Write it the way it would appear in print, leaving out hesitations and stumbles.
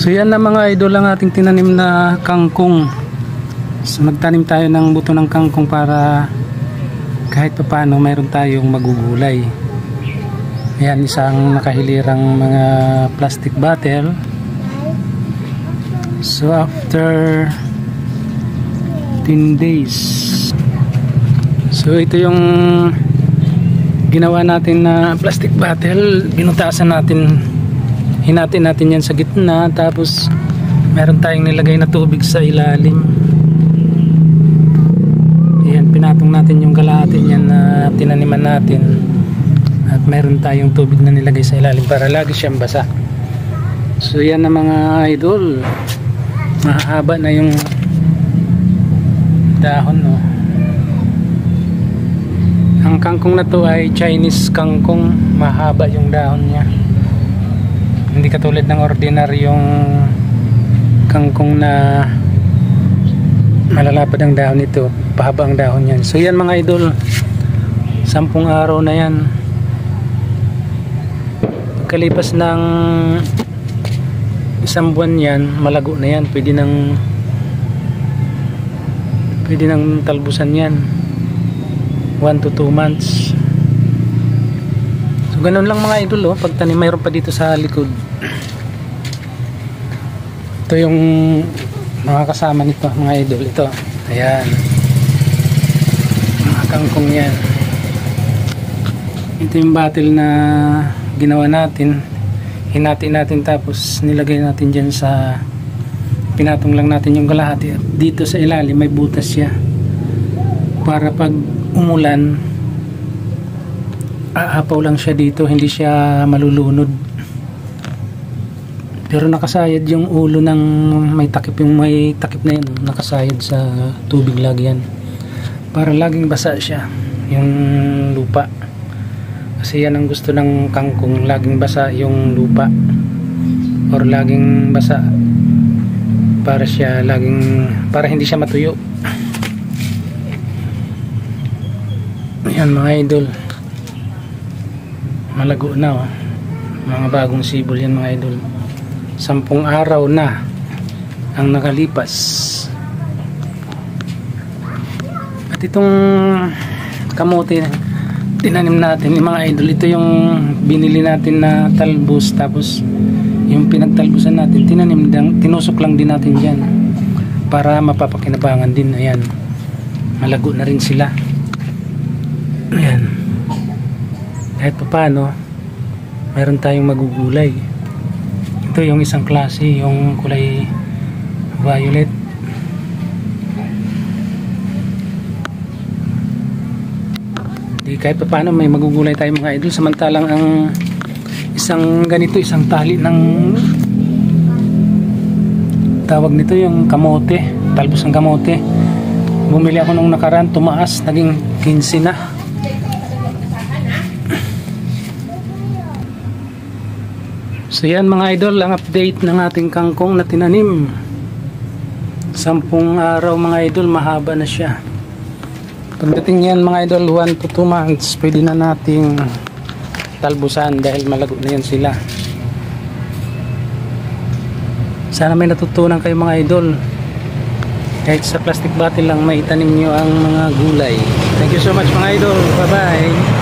So yan na mga idol ang ating tinanim na kangkong. So magtanim tayo ng buto ng kangkong para kahit pa paano mayroon tayong magugulay. Ayan, isang nakahilirang mga plastic bottle. So after 10 days, so ito yung ginawa natin na plastic bottle. Binutasan natin, hinatin natin yan sa gitna, tapos meron tayong nilagay na tubig sa ilalim. Ayan, pinatong natin yung kalahati yan na tinaniman natin, at meron tayong tubig na nilagay sa ilalim para lagi siyang basa. So yan na mga idol, mahaba na yung dahon, no? Ang kangkong na to ay Chinese kangkong, mahaba yung dahon niya, hindi katulad ng ordinaryong kangkong na malalapad ang dahon nito, pahaba ang dahon yan. So yan mga idol, 10 araw na yan. Pagkalipas ng 1 buwan yan, malago na yan, pwede nang talbusan yan. 1 to 2 months. So ganun lang mga idol, oh. Pagtanim, mayroon pa dito sa likod. Ito yung mga kasama nito mga idol. Ito, ayan, mga kangkong yan. Ito yung bottle na ginawa natin, hinati natin, tapos nilagay natin dyan sa, pinatong lang natin yung kalahati. At dito sa ilalim may butas siya para pag umulan, aapaw lang siya dito, hindi siya malulunod. Pero nakasayad yung ulo ng may takip, yung may takip na yun, nakasayad sa tubig lagi yan para laging basa siya yung lupa, kasi yan ang gusto ng kangkong, laging basa yung lupa or laging basa para hindi siya matuyo. Ayan mga idol, malago na, oh. Mga bagong sibol yan mga idol. 10 araw na ang nakalipas. At itong kamote tinanim natin mga idol, ito yung binili natin na talbos, tapos yung pinagtalbusan natin tinusok lang din natin dyan para mapapakinabangan din. Ayan, malago na rin sila. Ayan, kahit pa paano meron tayong magugulay. Ito yung isang klase, yung kulay violet. Di, kahit pa paano may magugulay tayo mga idol. Samantalang ang isang ganito, isang tali ng tawag nito, yung kamote, talbos ng kamote, bumili ako nung nakaraan, tumaas, naging 15 na. So yan mga idol, ang update ng ating kangkong na tinanim. 10 araw mga idol, mahaba na siya. Pagdating yan mga idol, 1 to 2 months, pwede na nating talbusan dahil malago na yan sila. Sana may natutunan kayo mga idol. Kahit sa plastic bottle lang, may itanim nyo ang mga gulay. Thank you so much mga idol. Bye bye.